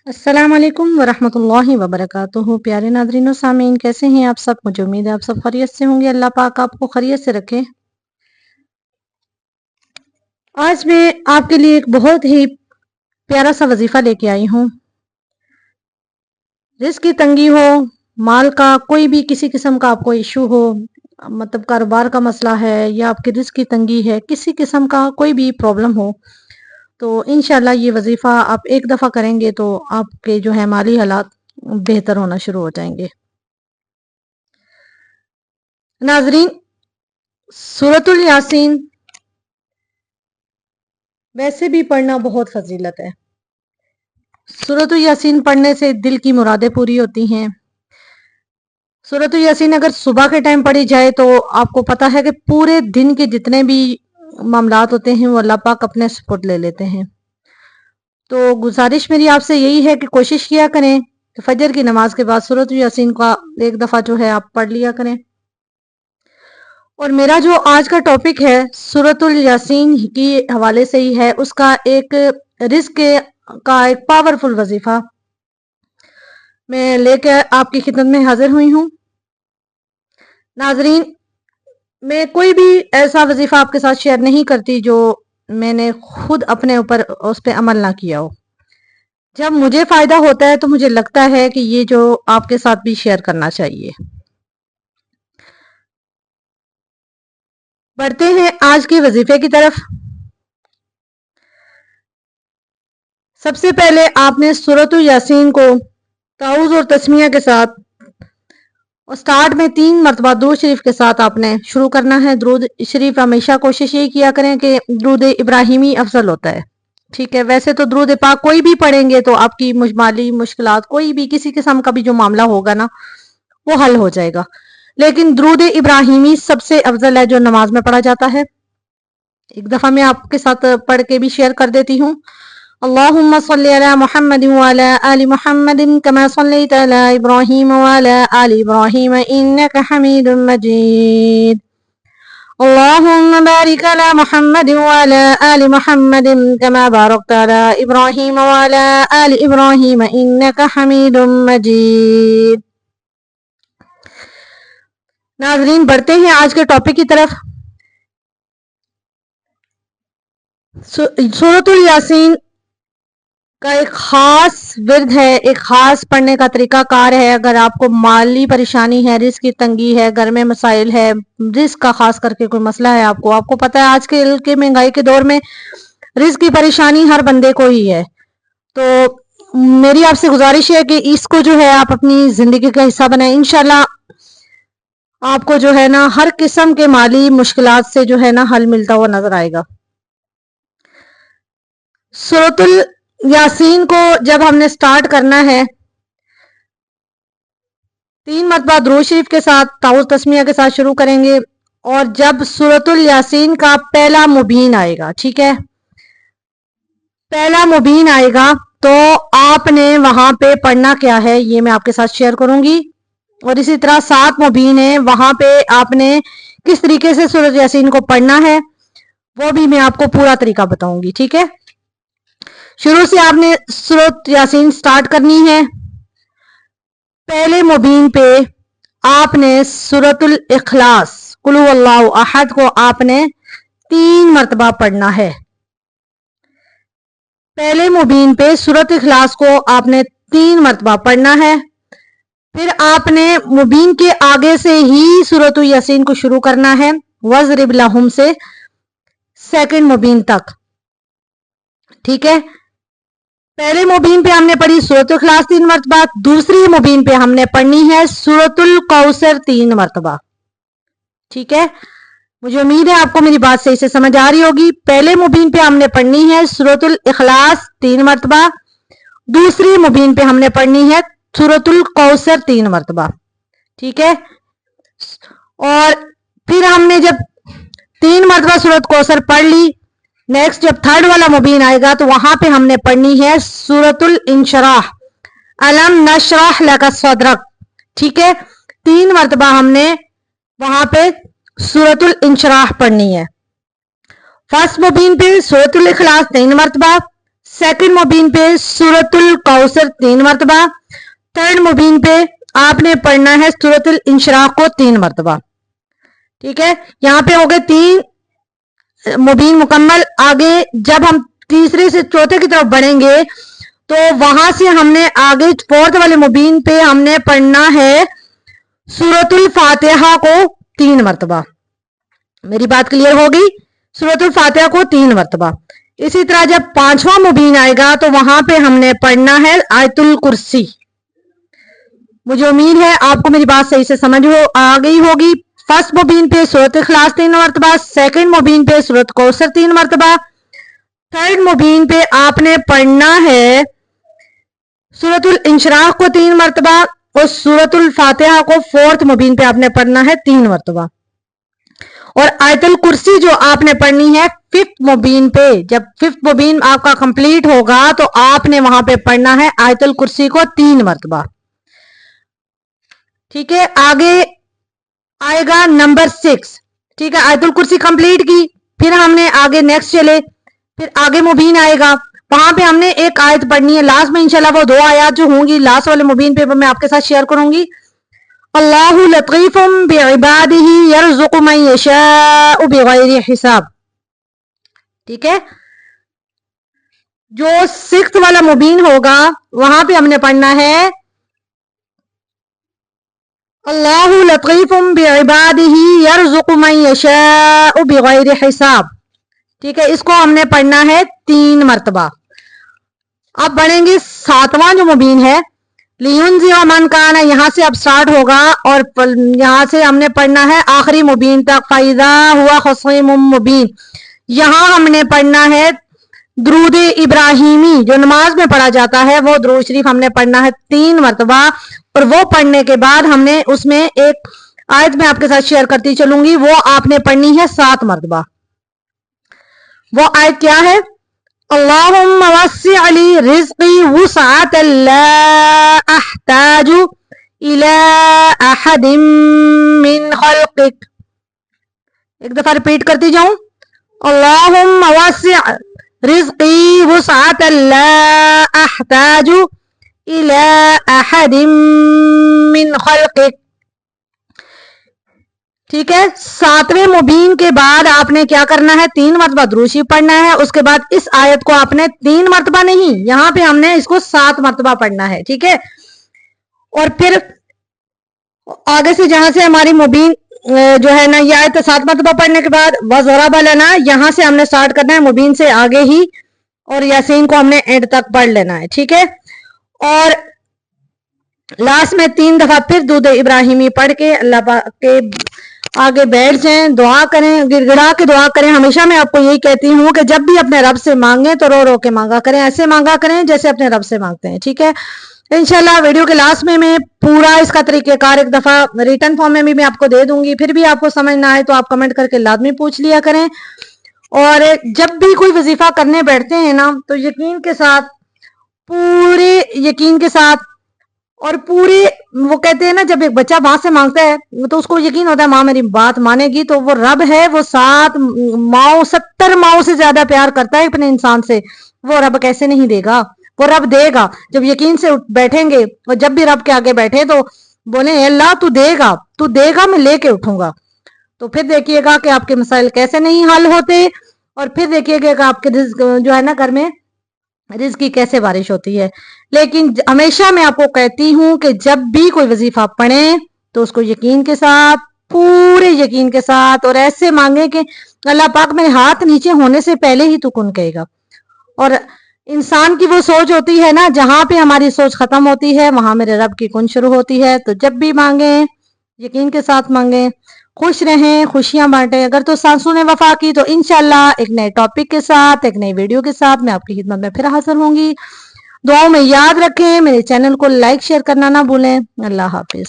अस्सलाम वालेकुम वरहमतुल्लाहि वबरकातुहू। प्यारे नादरीन और सामीन, कैसे हैं आप सब? मुझे उम्मीद है आप सब खैरियत से होंगे। अल्लाह पाक आपको खैरियत से रखे। आज मैं आपके लिए एक बहुत ही प्यारा सा वजीफा लेके आई हूँ। रिस्क की तंगी हो, माल का कोई भी किसी किस्म का आपको इशू हो, मतलब कारोबार का मसला है या आपकी रिस्क की तंगी है, किसी किस्म का कोई भी प्रॉब्लम हो, तो इंशाल्लाह ये वजीफा आप एक दफ़ा करेंगे तो आपके जो है माली हालात बेहतर होना शुरू हो जाएंगे। नाजरीन, सूरतुल यासीन वैसे भी पढ़ना बहुत फजीलत है। सूरतुल यासीन पढ़ने से दिल की मुरादें पूरी होती हैं। सूरतुल यासीन अगर सुबह के टाइम पढ़ी जाए तो आपको पता है कि पूरे दिन के जितने भी मामलात होते हैं वो अल्लाह पाक अपने सपोर्ट ले लेते हैं। तो गुजारिश मेरी आपसे यही है कि कोशिश किया करें कि फजर की नमाज के बाद सूरतुल यासीन का एक दफ़ा जो है आप पढ़ लिया करें। और मेरा जो आज का टॉपिक है सूरतुल यासीन की हवाले से ही है, उसका एक रिस्क का एक पावरफुल वजीफा मैं लेकर आपकी खिदमत में हाजिर हुई हूँ। नाजरीन, मैं कोई भी ऐसा वजीफा आपके साथ शेयर नहीं करती जो मैंने खुद अपने ऊपर उस पर अमल ना किया हो। जब मुझे फायदा होता है तो मुझे लगता है कि ये जो आपके साथ भी शेयर करना चाहिए। बढ़ते हैं आज के वजीफे की तरफ। सबसे पहले आपने सूरतुल यासीन को ताऊज़ और तस्मिया के साथ और स्टार्ट में 3 मरतबा दुरूद शरीफ के साथ आपने शुरू करना है। दुरूद शरीफ हमेशा कोशिश यही किया करें कि दुरूद इब्राहिमी अफजल होता है, ठीक है। वैसे तो दुरूद पाक कोई भी पढ़ेंगे तो आपकी माली मुश्किलात, कोई भी किसी किस्म का भी जो मामला होगा ना, वो हल हो जाएगा। लेकिन दुरूद इब्राहिमी सबसे अफजल है जो नमाज में पढ़ा जाता है। एक दफा मैं आपके साथ पढ़ के भी शेयर कर देती हूँ। अल्लाहुम्मा सल्ली अला मुहम्मद व अला आलि मुहम्मद कमा सल्लैता अला इब्राहीम व अला आलि इब्राहीम इन्नका हमीदुम मजीद। अल्लाहुम्मा बारिक अला मुहम्मद व अला आलि मुहम्मद कमा बारकता अला इब्राहीम व अला आलि इब्राहीम इन्नका हमीदुम मजीद। नाज़रीन, बढ़ते हैं आज के टॉपिक की तरफ। सूरतुल यासीन का एक खास विर्द है, एक खास पढ़ने का तरीका कार है। अगर आपको माली परेशानी है, रिस्क की तंगी है, घर में मसाइल है, रिस्क का खास करके कोई मसला है, आपको पता है आज के महंगाई के दौर में रिस्क की परेशानी हर बंदे को ही है। तो मेरी आपसे गुजारिश है कि इसको जो है आप अपनी जिंदगी का हिस्सा बनाएं। इंशाल्लाह आपको जो है ना हर किस्म के माली मुश्किलात से जो है ना हल मिलता हुआ नजर आएगा। सूरतुल यासीन को जब हमने स्टार्ट करना है, 3 मरतबा दुरूद शरीफ के साथ ताऊज़ तस्मिया के साथ शुरू करेंगे। और जब सूरतुल यासीन का पहला मुबीन आएगा, ठीक है, पहला मुबीन आएगा तो आपने वहां पे पढ़ना क्या है ये मैं आपके साथ शेयर करूंगी। और इसी तरह 7 मुबीन है, वहां पे आपने किस तरीके से सूरत यासीन को पढ़ना है वो भी मैं आपको पूरा तरीका बताऊंगी, ठीक है। शुरू से आपने सूरत यासीन स्टार्ट करनी है। पहले मुबीन पे आपने सूरतुल इखलास कुल हुवल्लाहु अहद को आपने 3 मरतबा पढ़ना है। पहले मुबीन पे सूरत इखलास को आपने 3 मरतबा पढ़ना है। फिर आपने मुबीन के आगे से ही सूरतुल यासीन को शुरू करना है, वज़रिब लहुम से सेकंड मुबीन तक, ठीक है। पहले मुबीन पे हमने पढ़ी सूरतुल इखलास 3 मरतबा, दूसरी मुबीन पे हमने पढ़नी है सूरतुल कौसर 3 मरतबा, ठीक है। मुझे उम्मीद है आपको मेरी बात सही से समझ आ रही होगी। पहले मुबीन पे हमने पढ़नी है सूरतुल इखलास 3 मरतबा, दूसरी मुबीन पे हमने पढ़नी है सूरतुल कौसर 3 मरतबा, ठीक है। और फिर हमने जब 3 मरतबा सूरत कौसर पढ़ ली, नेक्स्ट जब थर्ड वाला मुबीन आएगा तो वहां पे हमने पढ़नी है सूरतुल इंशराह अलम नशरह लका सदरक, ठीक है। 3 मरतबा हमने वहां पे सूरतुल इंशराह पढ़नी है। फर्स्ट मुबीन पे सूरतुल इखलास 3 मरतबा, सेकंड मुबीन पे सूरतुल कौसर 3 मरतबा, थर्ड मुबीन पे आपने पढ़ना है सूरतुल इंशराह को 3 मरतबा। ठीक है, यहाँ पे हो गए 3 मुबीन मुकम्मल। आगे जब हम तीसरे से चौथे की तरफ बढ़ेंगे तो वहां से हमने आगे फोर्थ वाले मुबीन पे हमने पढ़ना है सूरतुल फातिहा को 3 मरतबा। मेरी बात क्लियर होगी? सूरतुल फातिहा को 3 मरतबा। इसी तरह जब 5वां मुबीन आएगा तो वहां पे हमने पढ़ना है आयतुल कुर्सी। मुझे उम्मीद है आपको मेरी बात सही से समझ आ गई होगी। फर्स्ट मुबीन पे सूरत इखलास 3 मरतबा, सेकंड मुबीन पे सूरत कौसर 3 मरतबा, थर्ड मुबीन पे आपने पढ़ना है सूरतुल इंशराह को 3 मरतबा और सूरतुल फातिहा को फोर्थ मुबीन पे आपने पढ़ना है 3 मरतबा। और आयतुल कुर्सी जो आपने पढ़नी है फिफ्थ मुबीन पे। जब फिफ्थ मुबीन आपका कंप्लीट होगा तो आपने वहां पे पढ़ना है आयतुल कुर्सी को 3 मरतबा। ठीक है, आगे आएगा नंबर 6। ठीक है, आयतुल कुर्सी कंप्लीट की, फिर हमने आगे नेक्स्ट चले, फिर आगे मुबीन आएगा, वहां पे हमने एक आयत पढ़नी है। लास्ट में इंशाल्लाह वो 2 आयत जो होंगी लास्ट वाले मुबीन पे मैं आपके साथ शेयर करूंगी। अल्लाहु लतीफुम बिइबादिही यरज़ुकु मन यशाउ बिगैरि हिसाब। ठीक है, जो 6th वाला मुबीन होगा वहां पे हमने पढ़ना है अल्लाहु लतीफुम बिइबादिही यरज़ुकु मन यशाउ बिगैरि हिसाब। ठीक है, इसको हमने पढ़ना है 3 मरतबा। अब बढ़ेंगे 7वां जो मुबीन है लियुनज़िर मन काना, यहाँ से अब स्टार्ट होगा और यहाँ से हमने पढ़ना है आखिरी मुबीन तक। फ़इज़ा हुआ ख़सीमुम मुबीन, यहाँ हमने पढ़ना है दुरूद इब्राहिमी जो नमाज में पढ़ा जाता है, वो दुरूद शरीफ हमने पढ़ना है 3 मरतबा। और वो पढ़ने के बाद हमने उसमें एक आयत में आपके साथ शेयर करती चलूंगी, वो आपने पढ़नी है 7 मरतबा। वो आयत क्या है? अल्लाहुम्मा वस्सि अली रिज़्क़ी वुसअतन ला अहताजु इला अहदिम मिन खल्क़िक। एक दफा रिपीट करती जाऊं, अल्लाहुम्मा वस्सि रिज़्क़ी वुसअतन ला अहताजु इला अहदिम मिन खल्क़िक। ठीक है, 7वें मुबीन के बाद आपने क्या करना है? 3 मरतबा दुरूद शरीफ पढ़ना है। उसके बाद इस आयत को आपने 3 मरतबा नहीं, यहाँ पे हमने इसको 7 मरतबा पढ़ना है। ठीक है, और फिर आगे से जहां से हमारी मुबीन जो है ना ये आयत 7 मरतबा पढ़ने के बाद वज़रब लना, यहाँ से हमने स्टार्ट करना है मुबीन से आगे ही, और यासीन को हमने एंड तक पढ़ लेना है। ठीक है, और लास्ट में 3 दफा फिर दूध इब्राहिमी पढ़ के अल्लाह पाक के आगे बैठ जाएं, दुआ करें, गिड़गिड़ा के दुआ करें। हमेशा मैं आपको यही कहती हूँ कि जब भी अपने रब से मांगे तो रो रो के मांगा करें, ऐसे मांगा करें जैसे अपने रब से मांगते हैं। ठीक है, इंशाल्लाह वीडियो के लास्ट में मैं पूरा इसका तरीकेकार एक दफा रिटर्न फॉर्म में भी मैं आपको दे दूंगी। फिर भी आपको समझ ना आए तो आप कमेंट करके लाजमी पूछ लिया करें। और जब भी कोई वजीफा करने बैठते हैं ना तो यकीन के साथ, पूरे यकीन के साथ और पूरे, वो कहते हैं ना जब एक बच्चा माँ से मांगता है तो उसको यकीन होता है माँ मेरी बात मानेगी, तो वो रब है, वो 70 माओ से ज्यादा प्यार करता है अपने इंसान से। वो रब कैसे नहीं देगा? वो रब देगा जब यकीन से बैठेंगे। और जब भी रब के आगे बैठे तो बोले अल्लाह तू देगा मैं लेके उठूंगा। तो फिर देखिएगा कि आपके मसाइल कैसे नहीं हल होते, और फिर देखिएगा कि आपके रिज़्क जो है ना घर में रिज़्क की कैसे बारिश होती है। लेकिन हमेशा मैं आपको कहती हूँ कि जब भी कोई वजीफा पढ़े तो उसको यकीन के साथ, पूरे यकीन के साथ, और ऐसे मांगे कि अल्लाह पाक मेरे हाथ नीचे होने से पहले ही तू कुन कहेगा। और इंसान की वो सोच होती है ना, जहां पे हमारी सोच खत्म होती है वहां मेरे रब की कुन शुरू होती है। तो जब भी मांगे यकीन के साथ मांगे, खुश रहें, खुशियां बांटें। अगर तो सांसों ने वफा की तो इंशाल्लाह एक नए टॉपिक के साथ, एक नई वीडियो के साथ मैं आपकी खिदमत में फिर हाजिर होंगी। दुआओं में याद रखें, मेरे चैनल को लाइक शेयर करना ना भूलें। अल्लाह हाफिज।